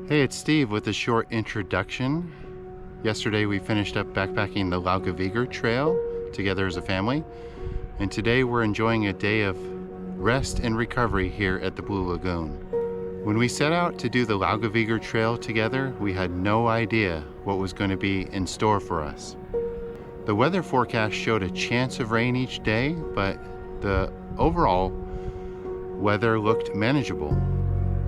Hey, it's Steve with a short introduction. Yesterday we finished up backpacking the Laugavegur Trail together as a family, and today we're enjoying a day of rest and recovery here at the Blue Lagoon. When we set out to do the Laugavegur Trail together, we had no idea what was going to be in store for us. The weather forecast showed a chance of rain each day, but the overall weather looked manageable.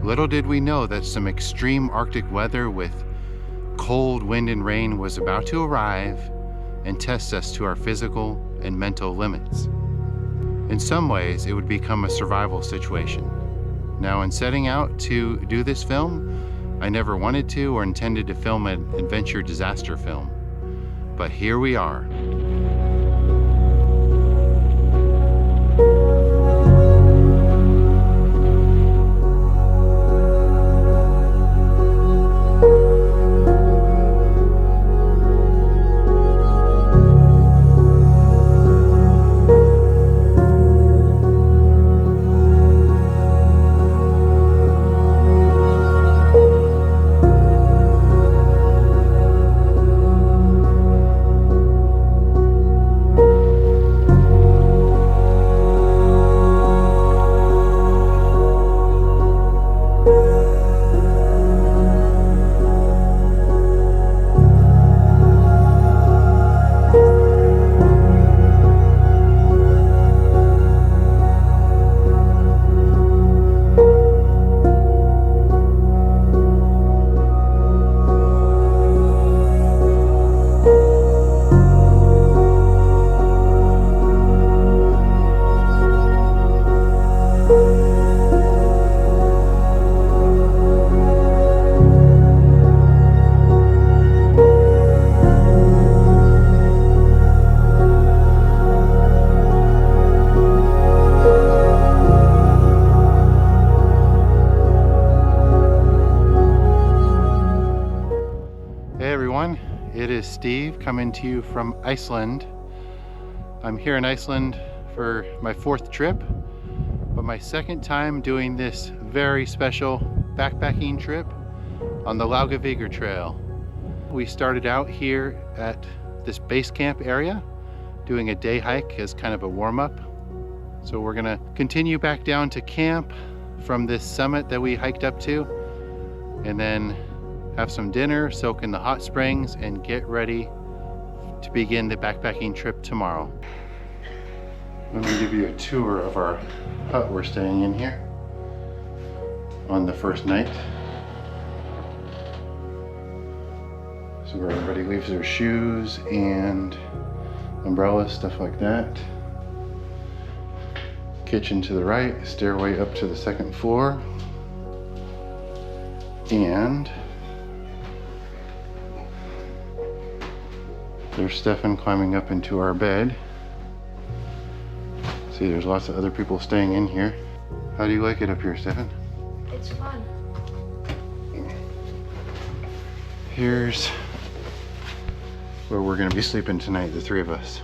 Little did we know that some extreme Arctic weather with cold wind and rain was about to arrive and test us to our physical and mental limits. In some ways, it would become a survival situation. Now, in setting out to do this film, I never wanted to or intended to film an adventure disaster film. But here we are. It is Steve coming to you from Iceland. I'm here in Iceland for my 4th trip, but my 2nd time doing this very special backpacking trip on the Laugavegur Trail. We started out here at this base camp area, doing a day hike as kind of a warm-up. So we're gonna continue back down to camp from this summit that we hiked up to, and then have some dinner, soak in the hot springs, and get ready to begin the backpacking trip tomorrow. Let me give you a tour of our hut we're staying in here on the first night. So where everybody leaves their shoes and umbrellas, stuff like that. Kitchen to the right, stairway up to the 2nd floor, and there's Stefan climbing up into our bed. See, there's lots of other people staying in here. How do you like it up here, Stefan? It's fun. Here's where we're gonna be sleeping tonight, the 3 of us.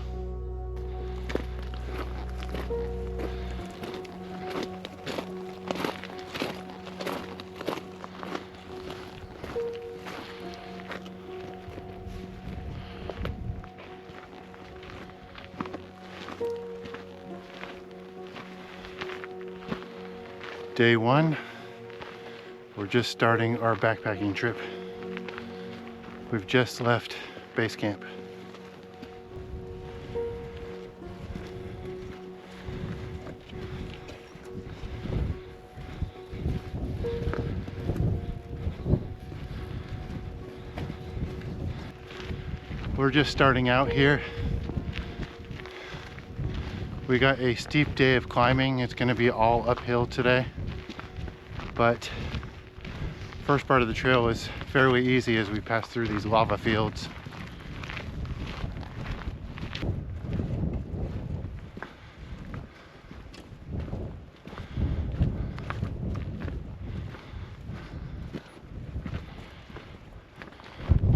Day 1, we're just starting our backpacking trip. We've just left base camp. We're just starting out here. We got a steep day of climbing. It's going to be all uphill today. But first part of the trail is fairly easy as we pass through these lava fields.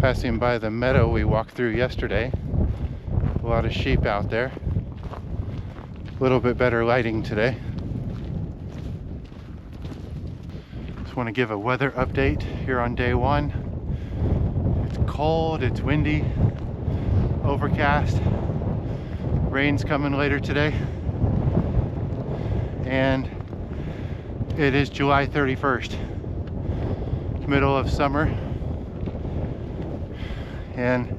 Passing by the meadow we walked through yesterday. A lot of sheep out there. A little bit better lighting today. want to give a weather update here on day one. It's cold, it's windy, overcast, rain's coming later today, and it is July 31st, middle of summer, and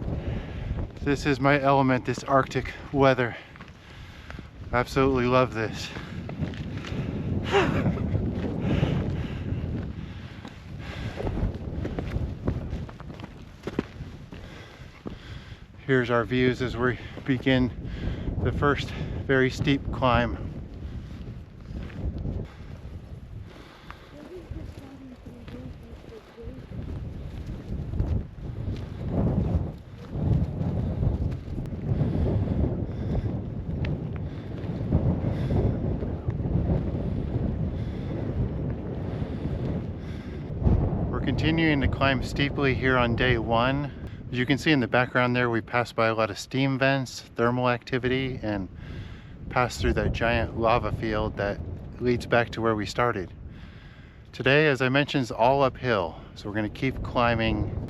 this is my element, this Arctic weather. Absolutely love this. Here's our views as we begin the first very steep climb. We're continuing to climb steeply here on day one. As you can see in the background there, we passed by a lot of steam vents, thermal activity, and passed through that giant lava field that leads back to where we started. Today, as I mentioned, is all uphill, so we're going to keep climbing.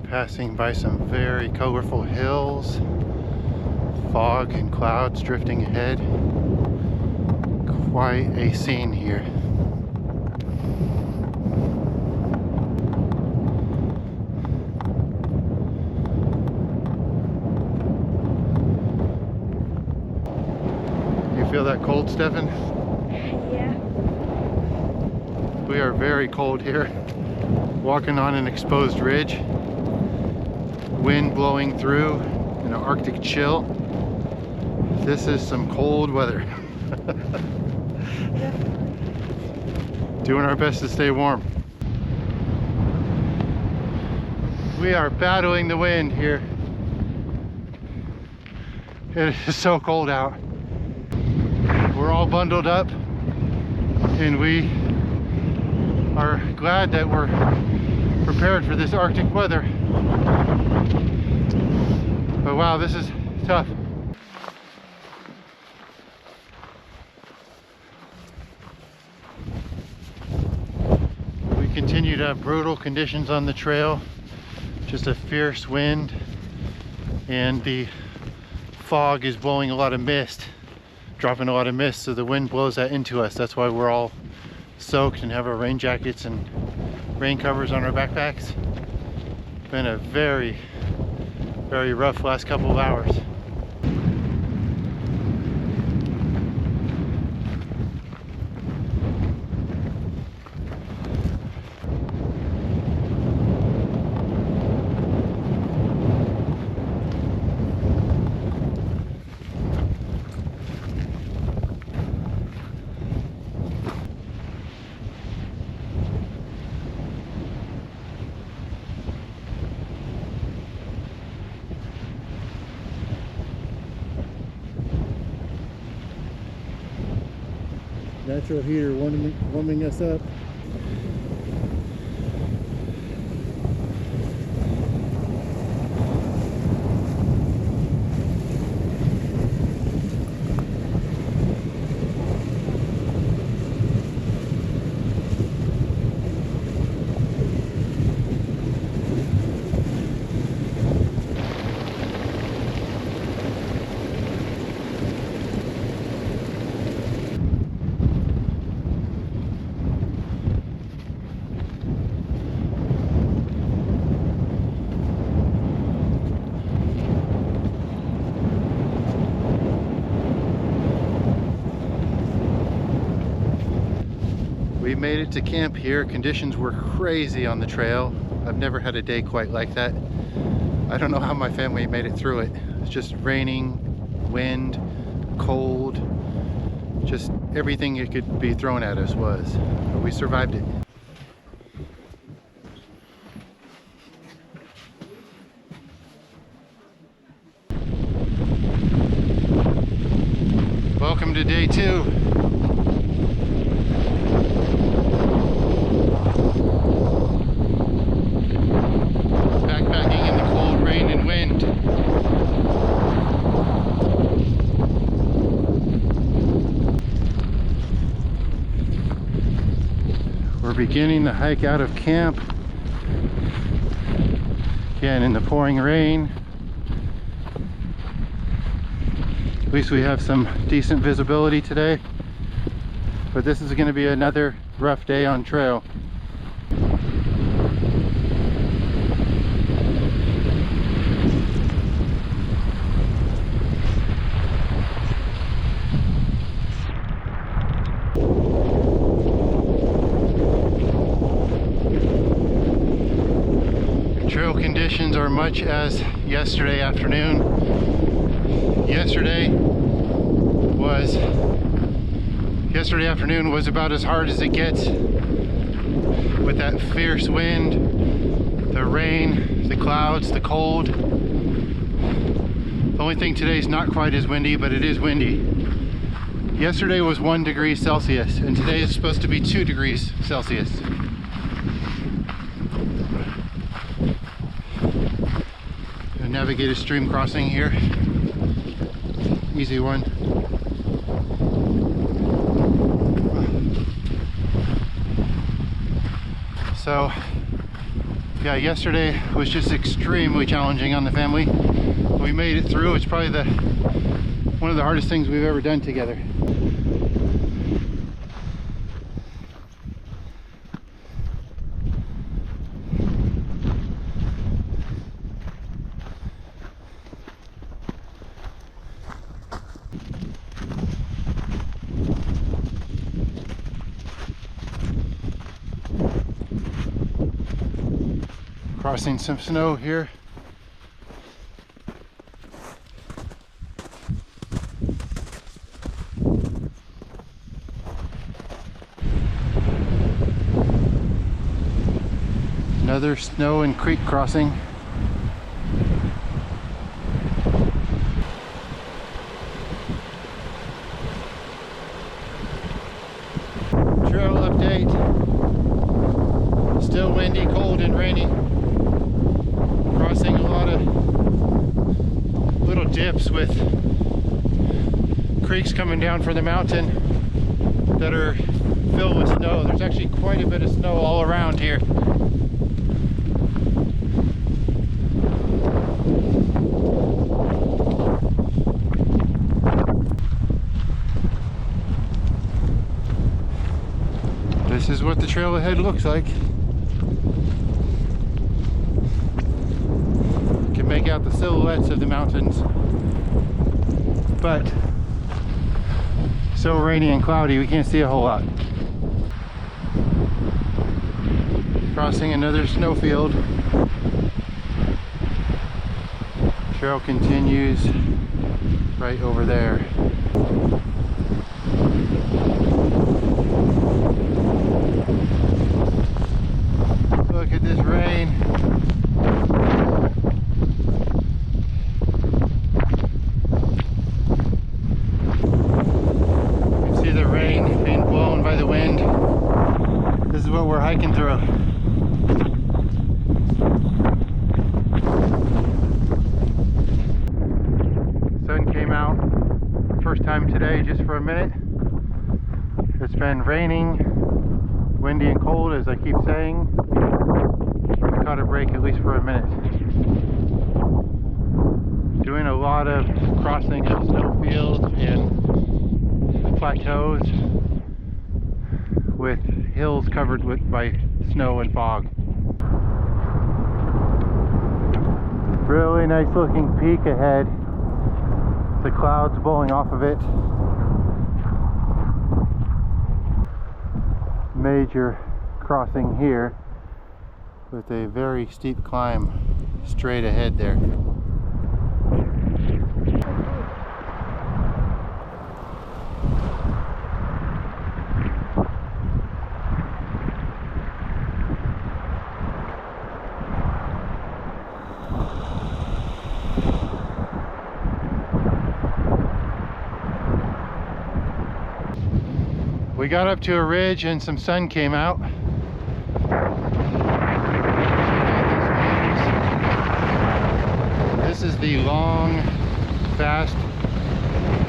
Passing by some very colorful hills, fog and clouds drifting ahead. Quite a scene here. You feel that cold, Stefan? Yeah. We are very cold here. Walking on an exposed ridge. Wind blowing through, an Arctic chill. This is some cold weather. Doing our best to stay warm. We are battling the wind here. It is so cold out. We're all bundled up and we are glad that we're prepared for this Arctic weather. But wow, this is tough. Continue to have brutal conditions on the trail, just a fierce wind, and the fog is blowing a lot of mist, dropping a lot of mist, so the wind blows that into us. That's why we're all soaked and have our rain jackets and rain covers on our backpacks. Been a very, very rough last couple of hours. Natural heater warming us up. We made it to camp here. Conditions were crazy on the trail. I've never had a day quite like that. I don't know how my family made it through it. It's just raining, wind, cold, just everything it could be thrown at us was. But we survived it. Welcome to day 2. Backpacking in the cold rain and wind. beginning the hike out of camp. Again, in the pouring rain. At least we have some decent visibility today. But this is going to be another rough day on trail. Trail conditions are much as yesterday afternoon. Yesterday afternoon was about as hard as it gets, with that fierce wind, the rain, the clouds, the cold. The only thing today is not quite as windy, but it is windy. Yesterday was 1 degree Celsius, and today is supposed to be 2 degrees Celsius. Navigate a stream crossing here. Easy one. So yeah, yesterday was just extremely challenging on the family. We made it through. It's probably one of the hardest things we've ever done together. Crossing some snow here. Another snow and creek crossing. Trail update. Still windy, cold, and rainy. Crossing a lot of little dips with creeks coming down from the mountain that are filled with snow. There's actually quite a bit of snow all around here. This is what the trail ahead looks like. Make out the silhouettes of the mountains, but so rainy and cloudy we can't see a whole lot. Crossing another snowfield. Trail continues right over there. Look at this rain. This is what we're hiking through. Sun came out first time today just for a minute. It's been raining, windy and cold, as I keep saying. We caught a break at least for a minute. Doing a lot of crossing of snowfields and plateaus with hills covered by snow and fog. Really nice looking peak ahead. The clouds blowing off of it. Major crossing here with a very steep climb straight ahead there. We got up to a ridge and some sun came out. This is the long, fast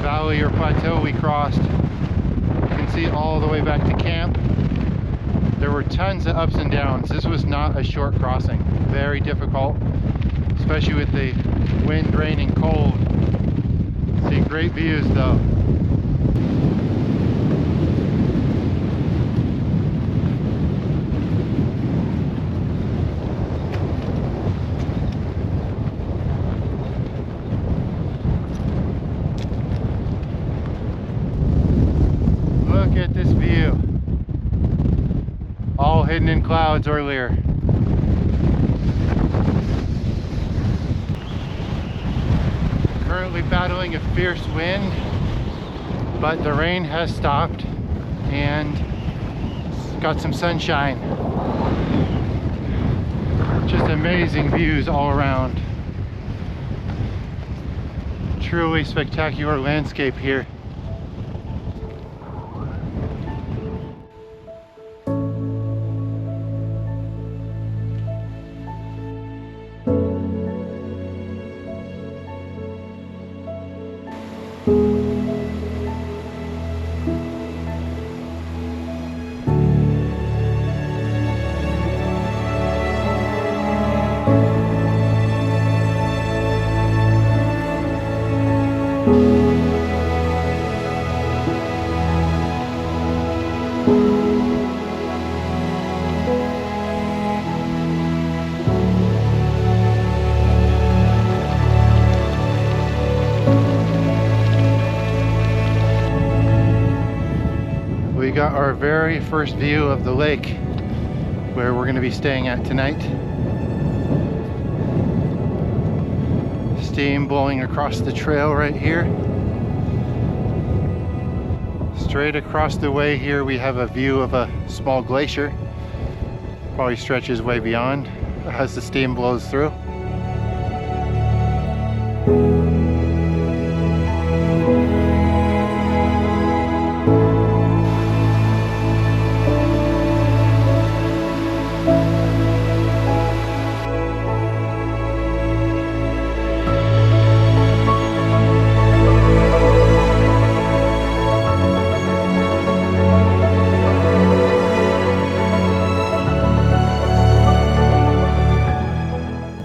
valley or plateau we crossed. You can see all the way back to camp. There were tons of ups and downs. This was not a short crossing. Very difficult, especially with the wind, rain, and cold. See great views though. Look at this view. All hidden in clouds earlier. Currently battling a fierce wind, but the rain has stopped and got some sunshine. Just amazing views all around. Truly spectacular landscape here. We got our very first view of the lake where we're going to be staying at tonight. Steam blowing across the trail right here. Straight across the way here we have a view of a small glacier. Probably stretches way beyond as the steam blows through.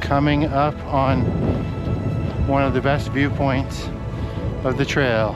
Coming up on one of the best viewpoints of the trail.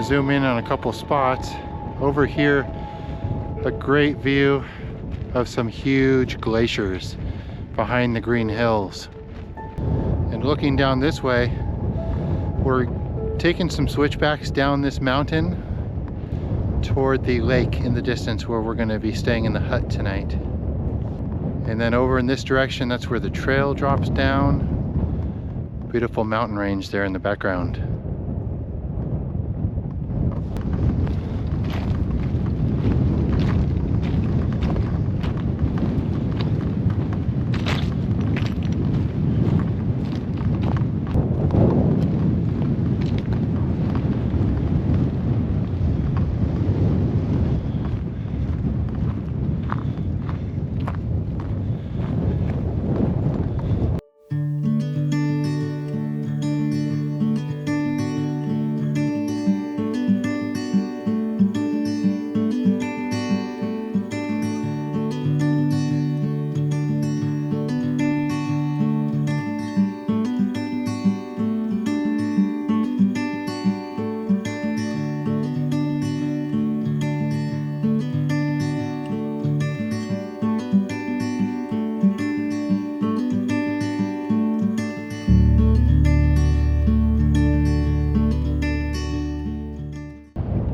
Zoom in on a couple spots. Over here, a great view of some huge glaciers behind the green hills. And looking down this way, we're taking some switchbacks down this mountain toward the lake in the distance where we're going to be staying in the hut tonight. And then over in this direction, that's where the trail drops down. Beautiful mountain range there in the background.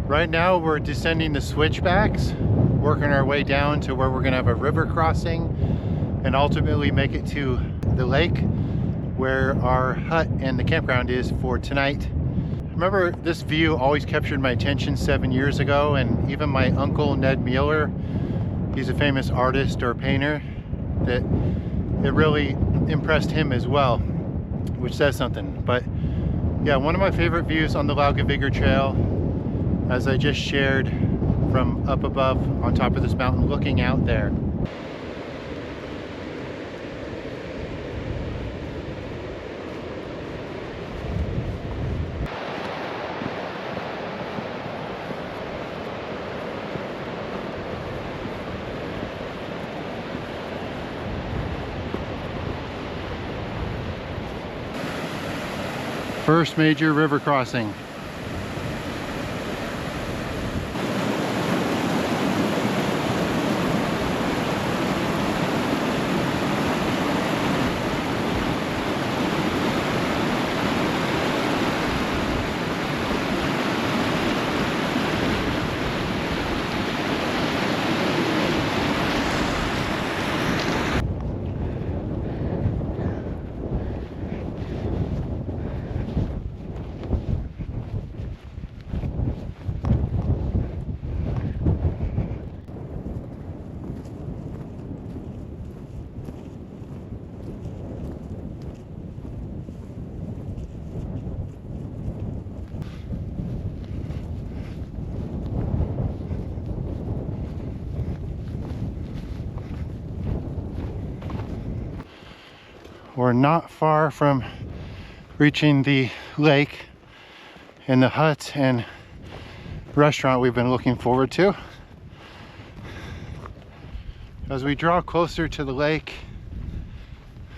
Right now we're descending the switchbacks, working our way down to where we're going to have a river crossing and ultimately make it to the lake where our hut and the campground is for tonight. Remember, this view always captured my attention 7 years ago, and even my uncle Ned Mueller He's a famous artist or painter, that it really impressed him as well, which says something. But yeah, one of my favorite views on the Laugavegur Trail, as I just shared, from up above on top of this mountain looking out there. First major river crossing. We're not far from reaching the lake and the hut and restaurant we've been looking forward to. As we draw closer to the lake,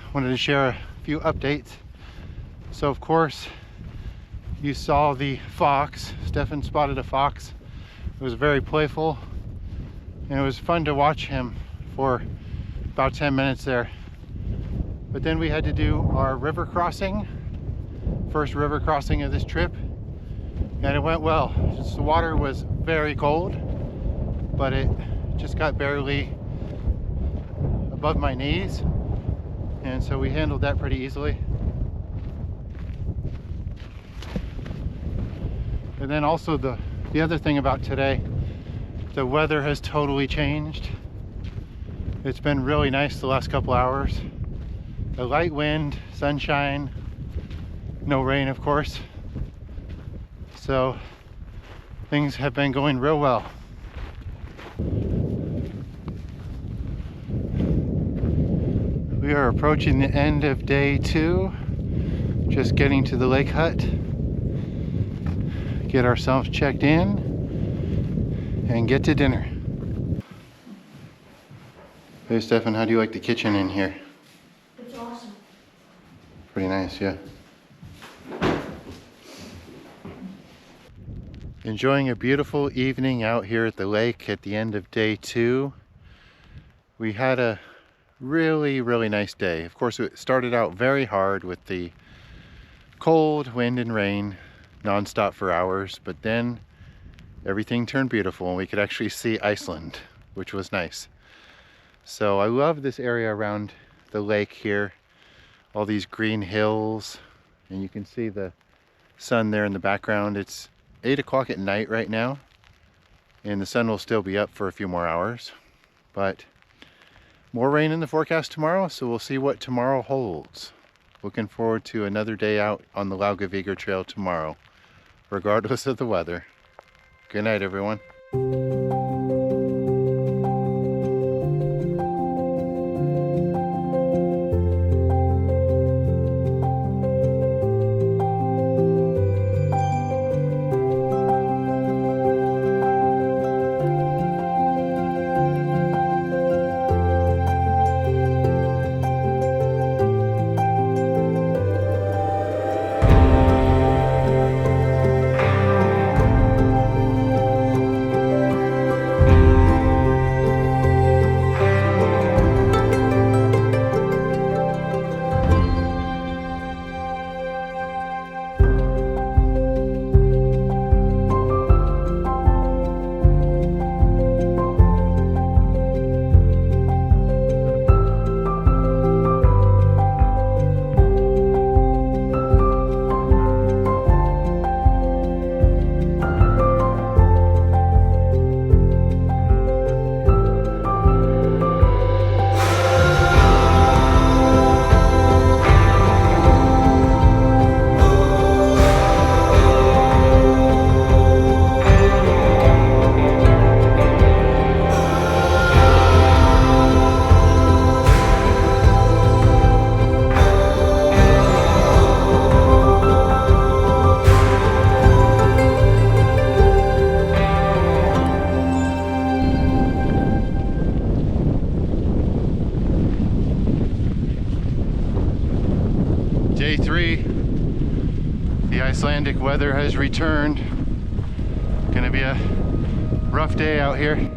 I wanted to share a few updates. So of course, you saw the fox. Stefan spotted a fox. It was very playful, and it was fun to watch him for about 10 minutes there. But then we had to do our river crossing, first river crossing of this trip, and it went well. Just the water was very cold, but it just got barely above my knees, and so we handled that pretty easily. And then also the other thing about today, the weather has totally changed. It's been really nice the last couple hours. A light wind, sunshine, no rain of course. So things have been going real well. We are approaching the end of day 2. Just getting to the lake hut. Get ourselves checked in and get to dinner. Hey Stefan, how do you like the kitchen in here? It's awesome. Pretty nice, yeah. Enjoying a beautiful evening out here at the lake at the end of day 2. We had a really nice day. Of course, it started out very hard with the cold wind and rain non-stop for hours, but then everything turned beautiful and we could actually see Iceland, which was nice. So I love this area around the lake here, all these green hills, and you can see the sun there in the background. It's 8 o'clock at night right now, and the sun will still be up for a few more hours, but more rain in the forecast tomorrow, so we'll see what tomorrow holds. Looking forward to another day out on the Laugavegur Trail tomorrow, regardless of the weather. Good night, everyone. Day 3. The Icelandic weather has returned. Gonna be a rough day out here.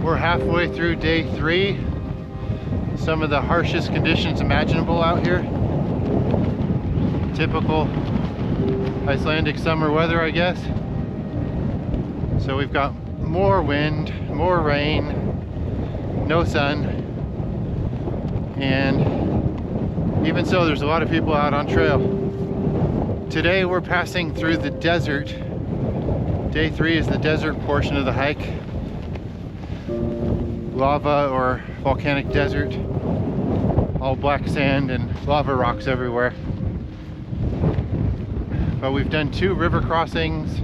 We're halfway through day 3. Some of the harshest conditions imaginable out here. Typical Icelandic summer weather, I guess. So we've got more wind, more rain, no sun, and even so, there's a lot of people out on trail. Today we're passing through the desert. Day 3 is the desert portion of the hike. Lava or volcanic desert, all black sand and lava rocks everywhere. But we've done 2 river crossings.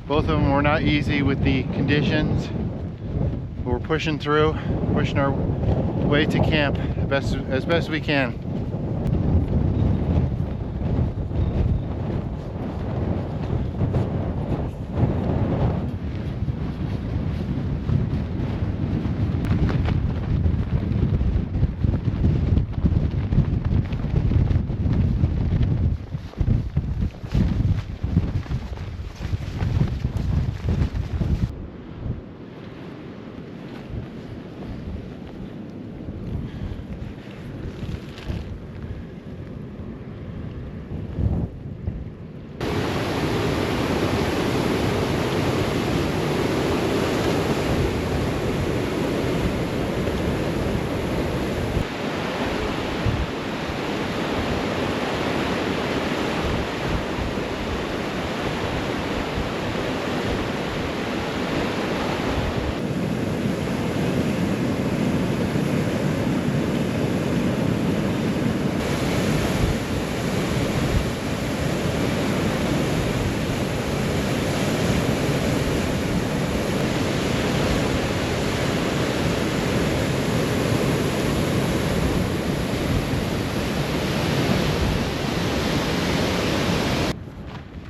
Both of them were not easy with the conditions. But we're pushing through, pushing our way to camp as best we can.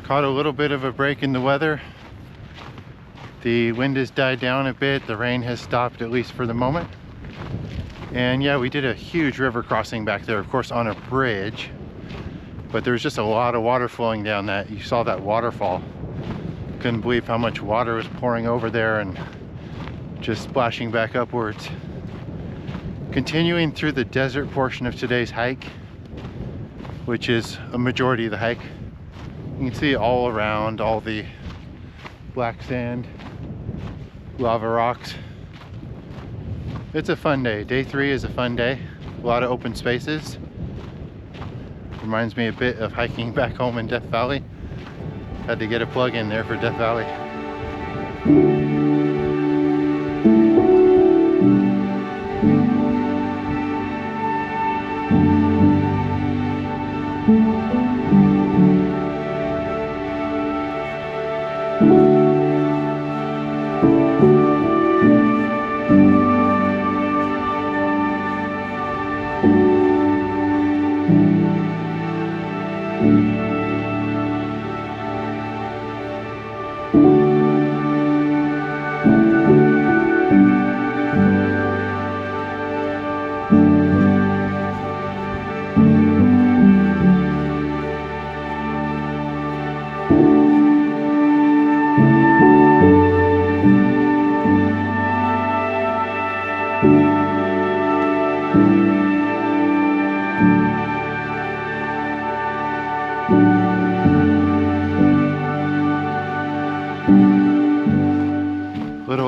Caught a little bit of a break in the weather. The wind has died down a bit. The rain has stopped, at least for the moment. And yeah, we did a huge river crossing back there, of course on a bridge, but there's just a lot of water flowing down that. You saw that waterfall. Couldn't believe how much water was pouring over there and just splashing back upwards. Continuing through the desert portion of today's hike, which is a majority of the hike. You can see all around, all the black sand, lava rocks. It's a fun day. Day 3 is a fun day. A lot of open spaces. Reminds me a bit of hiking back home in Death Valley. Had to get a plug in there for Death Valley.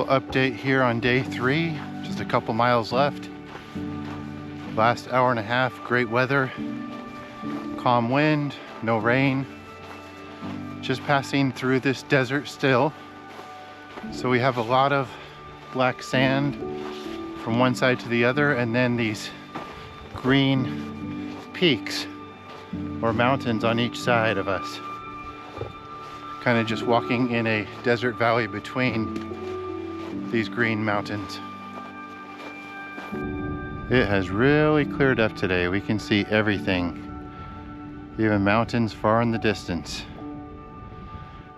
little update here on day 3, just a couple miles left. Last hour and a half, great weather, calm wind, no rain. Just passing through this desert still. So we have a lot of black sand from one side to the other, and then these green peaks or mountains on each side of us. Kind of just walking in a desert valley between these green mountains. It has really cleared up today. We can see everything, even mountains far in the distance.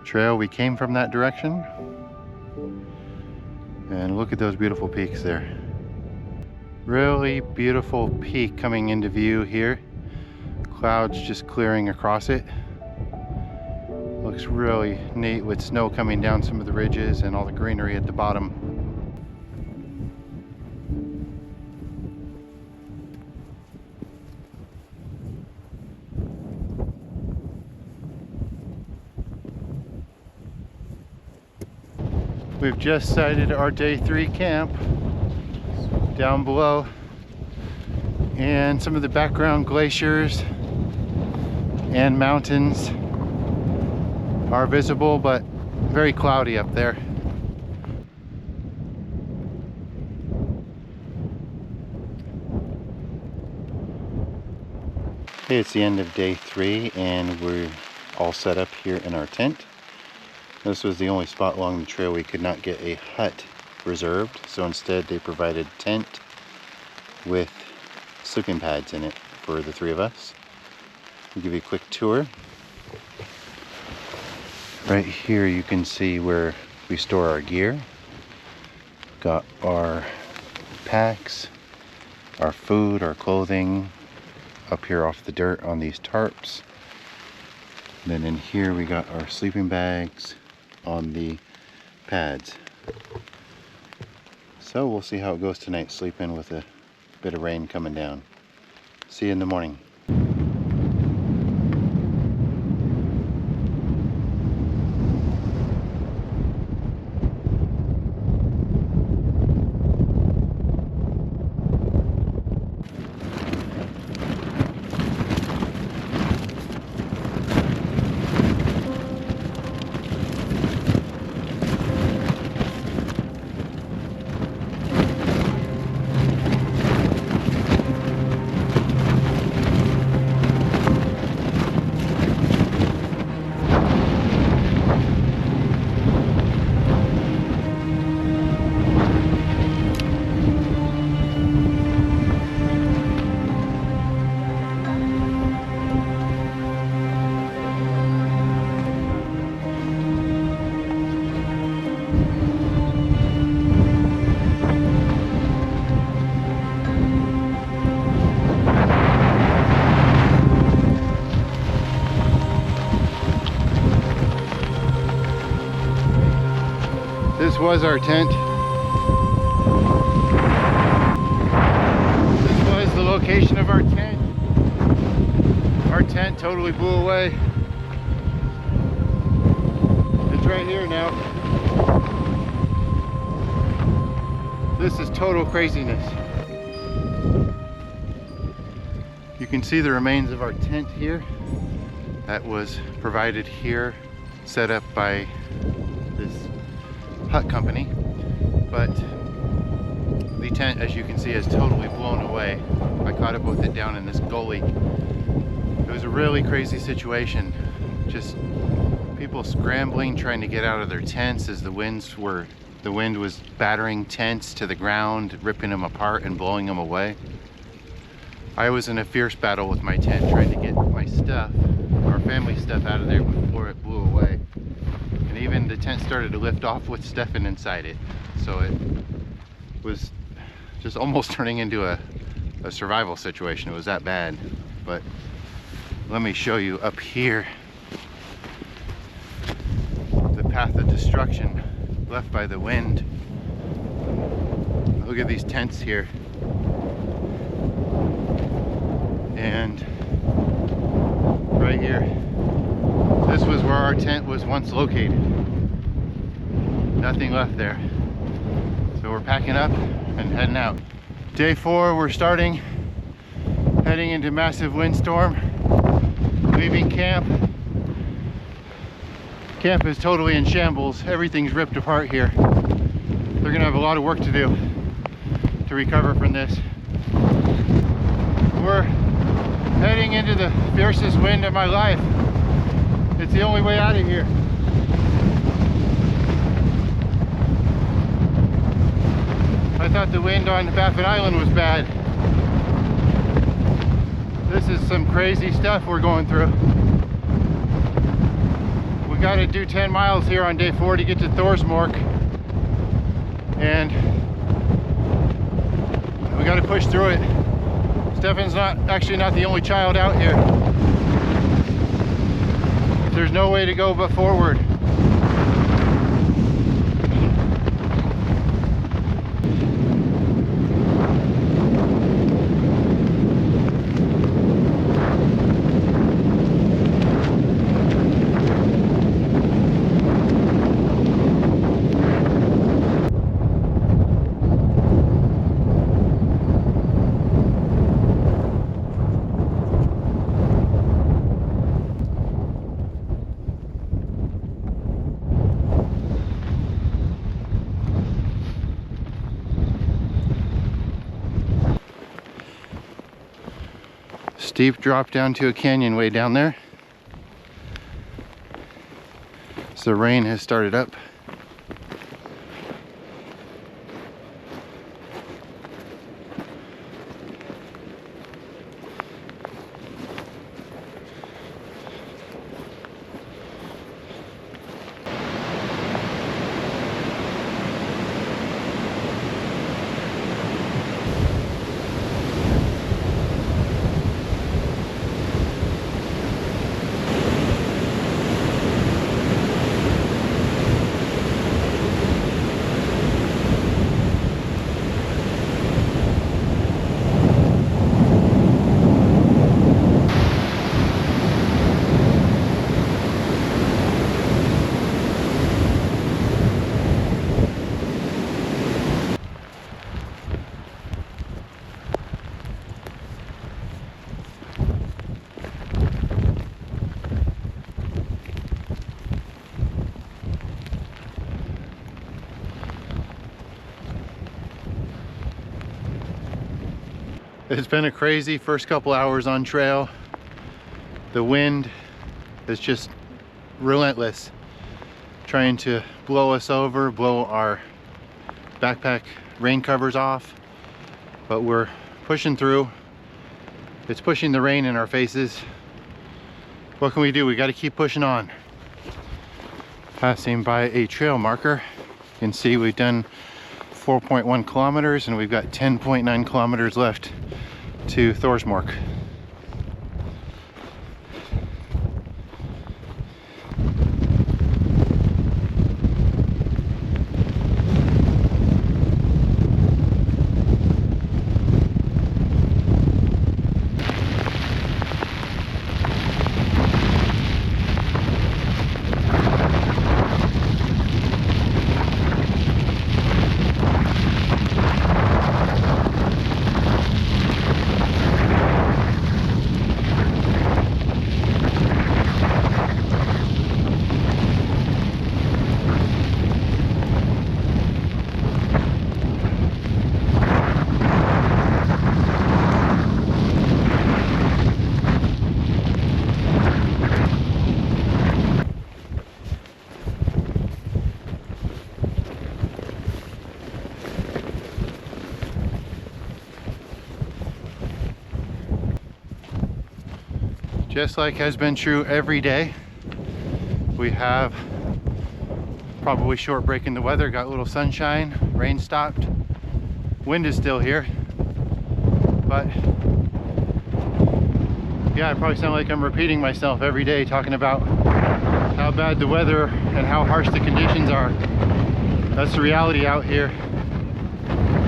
Trail, we came from that direction. And look at those beautiful peaks there. Really beautiful peak coming into view here. Clouds just clearing across it. Looks really neat with snow coming down some of the ridges and all the greenery at the bottom. We've just sighted our day 3 camp down below, and some of the background glaciers and mountains are visible, but very cloudy up there. Okay, it's the end of day 3 and we're all set up here in our tent. This was the only spot along the trail we could not get a hut reserved, so instead they provided a tent with sleeping pads in it for the 3 of us. I'll give you a quick tour. Right here you can see where we store our gear. Got our packs, our food, our clothing up here off the dirt on these tarps. And then in here we got our sleeping bags on the pads. So we'll see how it goes tonight, sleeping with a bit of rain coming down. See you in the morning. This was our tent. This was the location of our tent. Our tent totally blew away. It's right here now. This is total craziness. You can see the remains of our tent here. That was provided here, set up by this hut company, but the tent, as you can see, is totally blown away. I caught up with it down in this gully. It was a really crazy situation. Just people scrambling, trying to get out of their tents as the wind was battering tents to the ground, ripping them apart and blowing them away. I was in a fierce battle with my tent, trying to get my stuff, our family stuff, out of there before it blew away. And even the tent started to lift off with stuff inside it. So it was just almost turning into a survival situation. It was that bad. But let me show you up here the path of destruction left by the wind. Look at these tents here. And right here, this was where our tent was once located. Nothing left there. we're packing up and heading out. Day 4, we're starting, heading into massive windstorm, leaving camp. Camp is totally in shambles. Everything's ripped apart here. They're gonna have a lot of work to do to recover from this. We're heading into the fiercest wind of my life. It's the only way out of here. I thought the wind on Baffin Island was bad. This is some crazy stuff we're going through. We got to do 10 miles here on day 4 to get to Thorsmork, and we got to push through it. Stefan's actually not the only child out here. There's no way to go but forward. Steep drop down to a canyon way down there. So the rain has started up. It's been a crazy first couple hours on trail. The wind is just relentless, trying to blow us over, blow our backpack rain covers off, but we're pushing through. It's pushing the rain in our faces. What can we do? We got to keep pushing on. Passing by a trail marker, you can see we've done 4.1 kilometers and we've got 10.9 kilometers left to Thorsmork. Just like has been true every day, we have probably short break in the weather, got a little sunshine, rain stopped, wind is still here, but yeah, I probably sound like I'm repeating myself every day talking about how bad the weather and how harsh the conditions are. That's the reality out here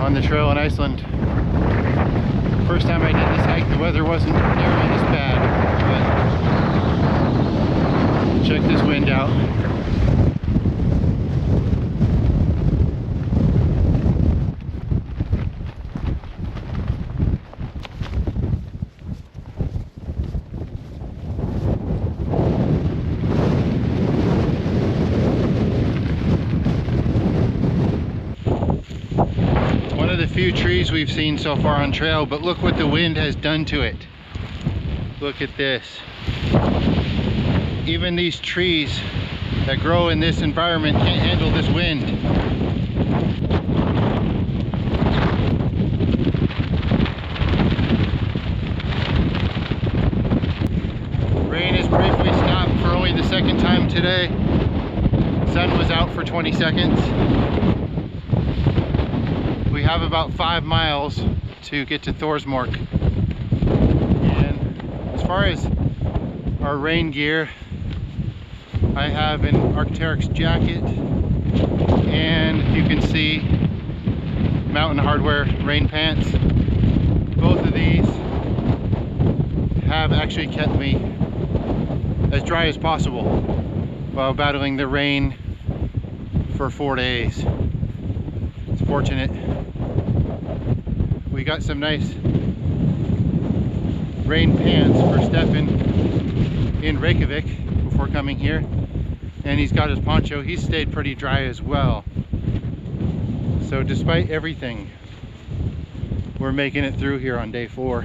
on the trail in Iceland. First time I did this hike, the weather wasn't nearly this bad. But check this wind out. few trees we've seen so far on trail, but look what the wind has done to it. Look at this. Even these trees that grow in this environment can't handle this wind. Rain has briefly stopped for only the second time today. Sun was out for 20 seconds. We have about 5 miles to get to Thorsmork. And as far as our rain gear, I have an Arc'teryx jacket, and you can see Mountain Hardwear rain pants. Both of these have actually kept me as dry as possible while battling the rain for 4 days. It's fortunate. We got some nice rain pants for Stefan in Reykjavik before coming here, and he's got his poncho. He's stayed pretty dry as well. So despite everything, we're making it through here on day 4.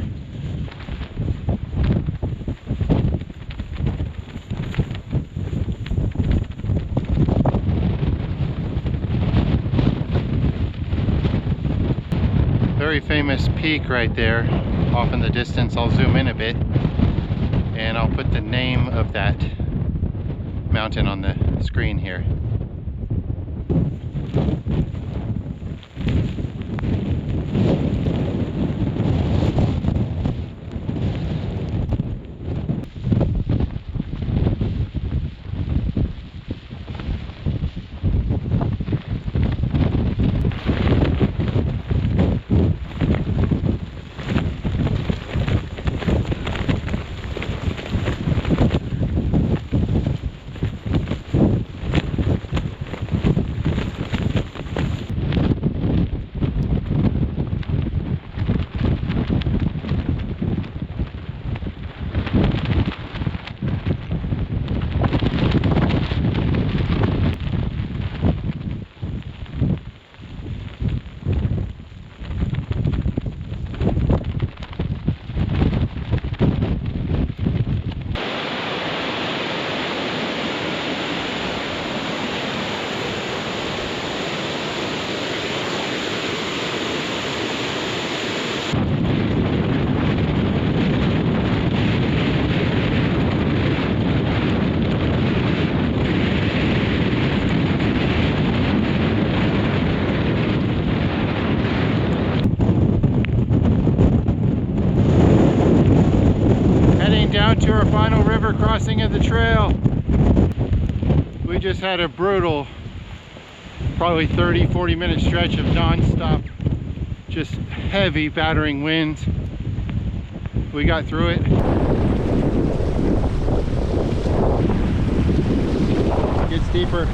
Very famous peak right there off in the distance. I'll zoom in a bit and I'll put the name of that mountain on the screen here. Down to our final river crossing of the trail. We just had a brutal, probably 30-40 minute stretch of non-stop, just heavy battering winds. We got through it. It gets deeper.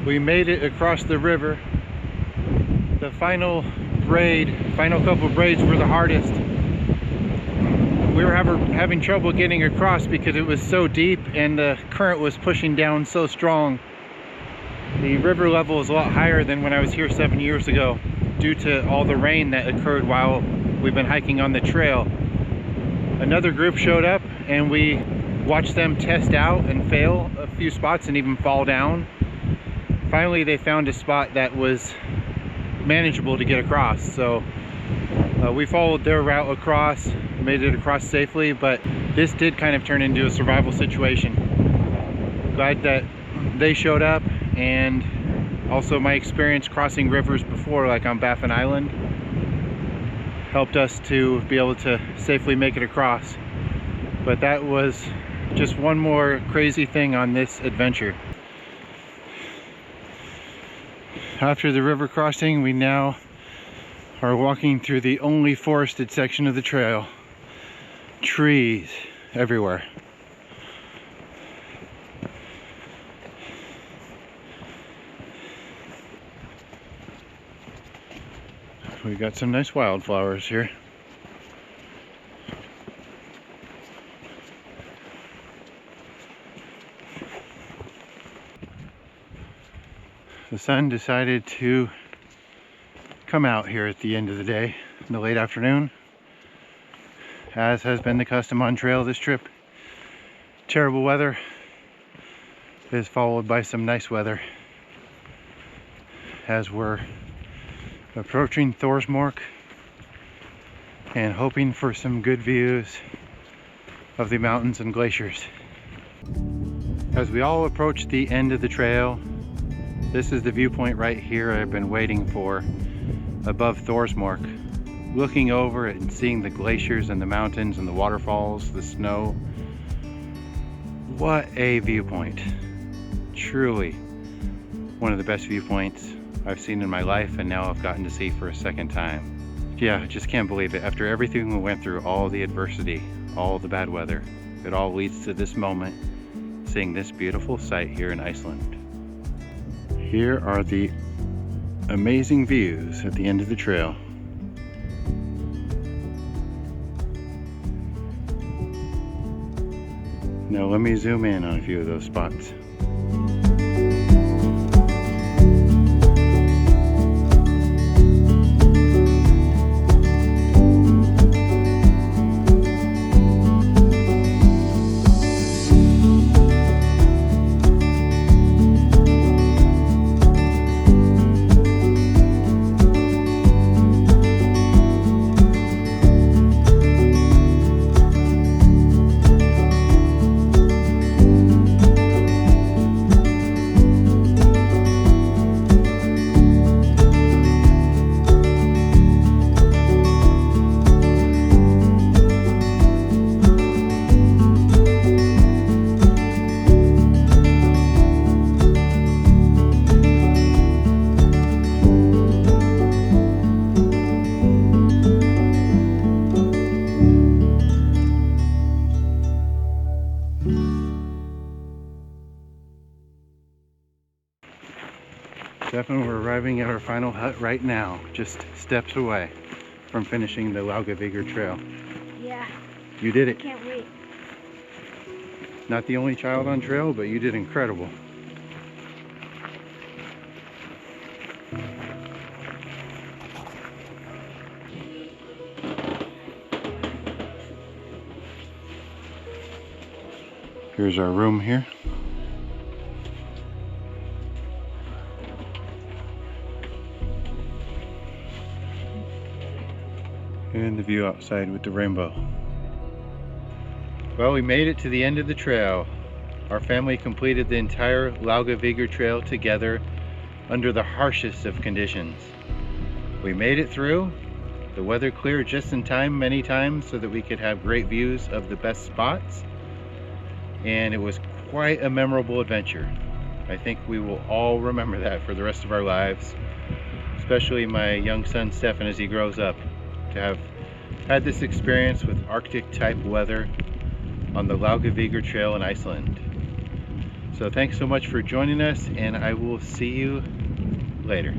We made it across the river. The final couple braids were the hardest. We were having trouble getting across because it was so deep and the current was pushing down so strong. The river level is a lot higher than when I was here 7 years ago due to all the rain that occurred while we've been hiking on the trail. Another group showed up and we watched them test out and fail a few spots and even fall down. Finally, they found a spot that was manageable to get across, so we followed their route across, made it across safely, but this did kind of turn into a survival situation. Glad that they showed up, and also my experience crossing rivers before, like on Baffin Island, helped us to be able to safely make it across. But that was just one more crazy thing on this adventure. After the river crossing, we now are walking through the only forested section of the trail. Trees everywhere. We got some nice wildflowers here. The sun decided to come out here at the end of the day, in the late afternoon, as has been the custom on trail this trip. Terrible weather is followed by some nice weather as we're approaching Thorsmork and hoping for some good views of the mountains and glaciers. As we all approach the end of the trail, this is the viewpoint right here I've been waiting for, above Thorsmork. Looking over it and seeing the glaciers and the mountains and the waterfalls, the snow. What a viewpoint. Truly one of the best viewpoints I've seen in my life, and now I've gotten to see for a second time. Yeah, I just can't believe it. After everything we went through, all the adversity, all the bad weather, it all leads to this moment, seeing this beautiful sight here in Iceland. Here are the amazing views at the end of the trail. Now let me zoom in on a few of those spots. Definitely, we're arriving at our final hut right now, just steps away from finishing the Laugavegur Trail. Yeah. You did it. I can't wait. Not the only child on trail, but you did incredible. Here's our room here. And the view outside with the rainbow. Well, we made it to the end of the trail. Our family completed the entire Laugavegur Trail together under the harshest of conditions. We made it through. The weather cleared just in time many times so that we could have great views of the best spots. And it was quite a memorable adventure. I think we will all remember that for the rest of our lives, especially my young son Stefan as he grows up, to have had this experience with Arctic type weather on the Laugavegur Trail in Iceland. So thanks so much for joining us, and I will see you later.